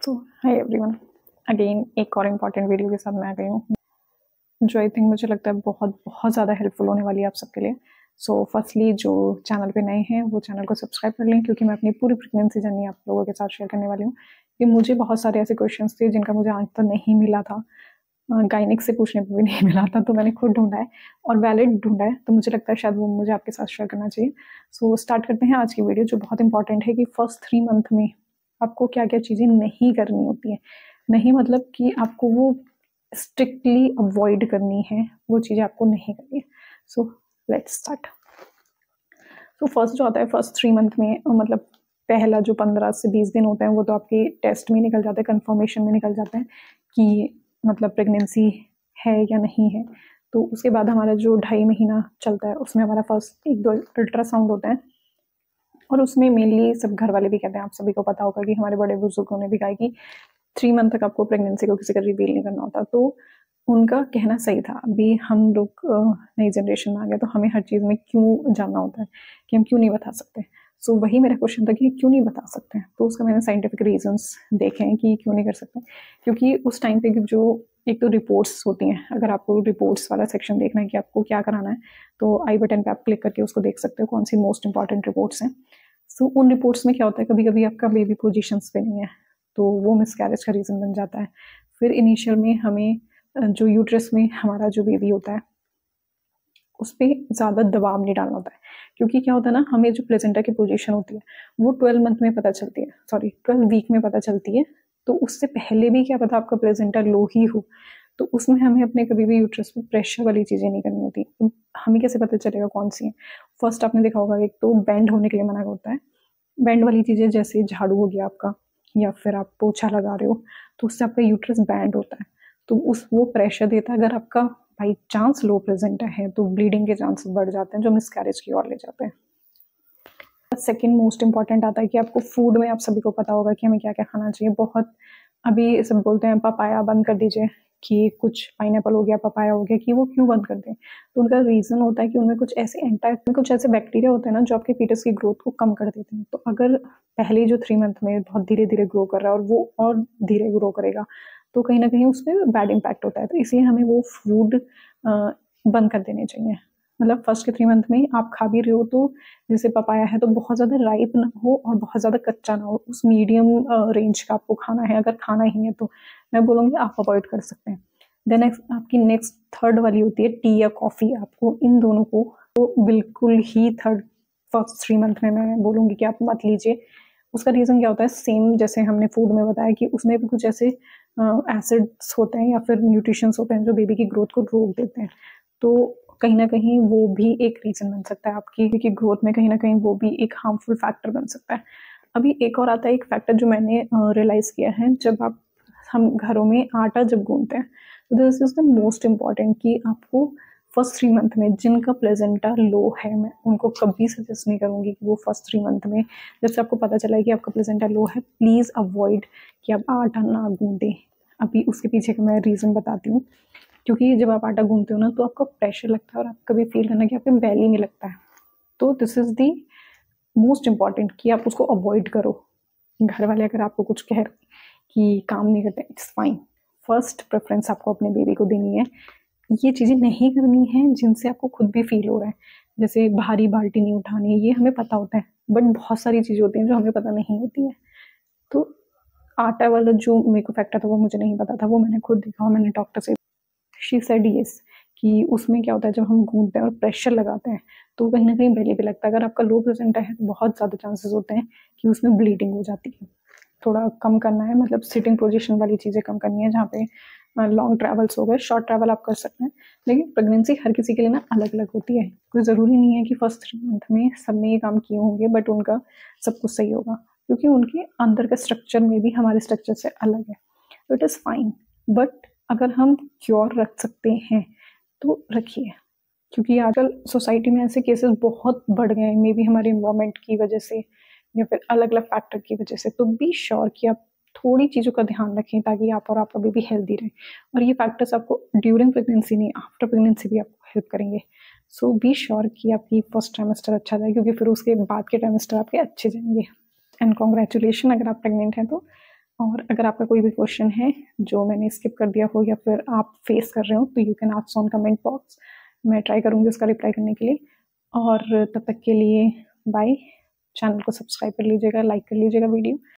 सो hi everyone, again एक और important video के साथ मैं आ गई हूँ जो आई थिंक मुझे लगता है बहुत बहुत ज़्यादा हेल्पफुल होने वाली है आप सबके लिए। सो फर्स्टली जो चैनल पे नए हैं वो चैनल को सब्सक्राइब कर लें, क्योंकि मैं अपनी पूरी प्रेगनेंसी जर्नी आप लोगों के साथ शेयर करने वाली हूँ। कि मुझे बहुत सारे ऐसे क्वेश्चंस थे जिनका मुझे आंसर नहीं मिला था, गायनिक से पूछने पर भी नहीं मिला था, तो मैंने खुद ढूंढा है और वैलिड ढूंढा है, तो मुझे लगता है शायद वो मुझे आपके साथ शेयर करना चाहिए। सो स्टार्ट करते हैं आज की वीडियो, जो बहुत इंपॉर्टेंट है कि फर्स्ट 3 मंथ में आपको क्या क्या चीज़ें नहीं करनी होती हैं। नहीं मतलब कि आपको वो स्ट्रिक्टली अवॉइड करनी है, वो चीज़ें आपको नहीं करनी है। So let's start. तो फर्स्ट जो आता है फर्स्ट 3 मंथ में, मतलब पहला जो 15 से 20 दिन होते हैं वो तो आपके टेस्ट में निकल जाते हैं, कंफर्मेशन में निकल जाते हैं कि मतलब प्रेगनेंसी है या नहीं है। तो उसके बाद हमारा जो 2.5 महीना चलता है उसमें हमारा फर्स्ट 1-2 अल्ट्रासाउंड होता है, और उसमें मेनली सब घर वाले भी कहते हैं, आप सभी को पता होगा कि हमारे बड़े बुजुर्गों ने भी कहा कि 3 मंथ तक आपको प्रेगनेंसी को किसी का रिवील नहीं करना होता। तो उनका कहना सही था। अभी हम लोग नई जनरेशन में आ गए तो हमें हर चीज़ में क्यों जानना होता है कि हम क्यों नहीं बता सकते। सो वही मेरा क्वेश्चन था कि क्यों नहीं बता सकते हैं। तो उसका मैंने साइंटिफिक रीजंस देखे हैं कि क्यों नहीं कर सकते। क्योंकि उस टाइम पे जो एक तो रिपोर्ट्स होती हैं, अगर आपको रिपोर्ट्स वाला सेक्शन देखना है कि आपको क्या कराना है, तो आई बटन पे आप क्लिक करके उसको देख सकते हो कौन सी मोस्ट इंपॉर्टेंट रिपोर्ट्स हैं। सो उन रिपोर्ट्स में क्या होता है, कभी कभी आपका बेबी पोजिशंस पे नहीं है, तो वो मिसकैरेज का रीज़न बन जाता है। फिर इनिशियल में हमें जो यूट्रस में हमारा जो बेबी होता है उस पर ज़्यादा दबाव नहीं डालना होता है, क्योंकि क्या होता है ना, हमें जो प्लेसेंटा की पोजीशन होती है वो 12 मंथ में पता चलती है, सॉरी 12 वीक में पता चलती है। तो उससे पहले भी क्या पता आपका प्लेसेंटा लो ही हो, तो उसमें हमें अपने कभी भी यूट्रस पर प्रेशर वाली चीज़ें नहीं करनी होती। तो हमें कैसे पता चलेगा कौन सी है? फर्स्ट आपने देखा होगा, एक तो बेंड होने के लिए मना होता है। बेंड वाली चीज़ें जैसे झाड़ू हो गया आपका, या फिर आप पोछा लगा रहे हो, तो उससे आपका यूट्रस बैंड होता है, तो उस वो प्रेशर देता है। अगर आपका बाई चांस लो प्रेजेंट है तो ब्लीडिंग के चांसेस बढ़ जाते हैं, जो मिसकैरेज की ओर ले जाते हैं। सेकेंड मोस्ट इंपॉर्टेंट आता है कि आपको फूड में, आप सभी को पता होगा कि हमें क्या क्या खाना चाहिए। बहुत अभी सब बोलते हैं पपाया बंद कर दीजिए, कि कुछ पाइनएप्पल हो गया, पपाया हो गया, कि वो क्यों बंद कर दें। तो उनका रीज़न होता है कि उनमें कुछ ऐसे बैक्टीरिया होते हैं ना जो आपके फीटस की ग्रोथ को कम कर देते हैं। तो अगर पहले जो 3 मंथ में बहुत धीरे धीरे ग्रो कर रहा है और वो और धीरे ग्रो करेगा, तो कहीं ना कहीं उसमें बैड इम्पैक्ट होता है। तो इसलिए हमें वो फूड बंद कर देने चाहिए। मतलब फर्स्ट के 3 मंथ में आप खा भी रहे हो तो जैसे पपाया है तो बहुत ज़्यादा राइप ना हो और बहुत ज़्यादा कच्चा ना हो, उस मीडियम रेंज का आपको खाना है। अगर खाना ही है तो मैं बोलूँगी आप अवॉइड कर सकते हैं। देन आपकी नेक्स्ट थर्ड वाली होती है टी या कॉफ़ी। आपको इन दोनों को तो बिल्कुल ही फर्स्ट 3 मंथ में मैं बोलूँगी कि आप मत लीजिए। उसका रीज़न क्या होता है, सेम जैसे हमने फूड में बताया कि उसमें भी कुछ ऐसे एसिड्स होते हैं या फिर न्यूट्रिशंस होते हैं जो बेबी की ग्रोथ को रोक देते हैं। तो कहीं ना कहीं वो भी एक रीज़न बन सकता है आपकी ग्रोथ में, कहीं ना कहीं वो भी एक हार्मफुल फैक्टर बन सकता है। अभी एक और आता है एक फैक्टर जो मैंने रियलाइज़ किया है, जब हम घरों में आटा जब गूंथते हैं, तो this is the most important कि आपको फर्स्ट 3 मंथ में जिनका प्लेजेंटा लो है, मैं उनको कभी सजेस्ट नहीं करूँगी कि वो फर्स्ट 3 मंथ में, जब से आपको पता चला है कि आपका प्लेजेंटा लो है, प्लीज़ अवॉइड कि आप आटा ना गूंदें। अभी उसके पीछे का मैं रीज़न बताती हूँ। क्योंकि जब आप आटा गूंथते हो ना तो आपको प्रेशर लगता है और आप कभी फील करना कि आपके बेली में लगता है। तो this is the most important कि आप उसको अवॉइड करो। घर वाले अगर आपको कुछ कह रहे कि काम नहीं करते, इट्स फाइन। फर्स्ट प्रेफरेंस आपको अपने बेबी को देनी है। ये चीज़ें नहीं करनी है जिनसे आपको खुद भी फील हो रहा है, जैसे भारी बाल्टी नहीं उठानी, ये हमें पता होता है, बट बहुत सारी चीज़ें होती हैं जो हमें पता नहीं होती है। तो आटा वाला जो मेरे को फैक्टर था वो मुझे नहीं पता था, वो मैंने खुद देखा और मैंने डॉक्टर से, शी सेड यस, कि उसमें क्या होता है जब हम घूमते हैं और प्रेशर लगाते हैं तो कहीं ना कहीं बेली पे लगता है। अगर आपका लो प्लेसेंटा है तो बहुत ज़्यादा चांसेस होते हैं कि उसमें ब्लीडिंग हो जाती है। थोड़ा कम करना है, मतलब सिटिंग पोजीशन वाली चीज़ें कम करनी है, जहाँ पे लॉन्ग ट्रैवल्स हो गए, शॉर्ट ट्रैवल आप कर सकते हैं। लेकिन प्रेगनेंसी हर किसी के लिए ना अलग अलग होती है, कोई ज़रूरी नहीं है कि फर्स्ट 3 मंथ में सब ने ये काम किए होंगे बट उनका सब कुछ सही होगा, क्योंकि उनके अंदर का स्ट्रक्चर में भी हमारे स्ट्रक्चर से अलग है। तो इट इज़ फाइन, बट अगर हम क्योर रख सकते हैं तो रखिए, क्योंकि आजकल सोसाइटी में ऐसे केसेस बहुत बढ़ गए हैं, मे बी हमारे इन्वायरमेंट की वजह से या फिर अलग अलग फैक्टर की वजह से। तो बी श्योर कि आप थोड़ी चीज़ों का ध्यान रखें ताकि आप और आपका बेबी हेल्दी रहे, और ये फैक्टर्स आपको ड्यूरिंग प्रेगनेंसी नहीं, आफ्टर प्रेगनेंसी भी आपको हेल्प करेंगे। सो बी श्योर कि आपकी फर्स्ट ट्राइमेस्टर अच्छा जाए, क्योंकि फिर उसके बाद के ट्राइमेस्टर आपके अच्छे जाएंगे। एंड कॉन्ग्रेचुलेशन अगर आप प्रेग्नेंट हैं तो, और अगर आपका कोई भी क्वेश्चन है जो मैंने स्किप कर दिया हो या फिर आप फेस कर रहे हो तो you can ask on comment box, मैं ट्राई करूँगी उसका रिप्लाई करने के लिए। और तब तक के लिए बाय। चैनल को सब्सक्राइब कर लीजिएगा, लाइक कर लीजिएगा वीडियो।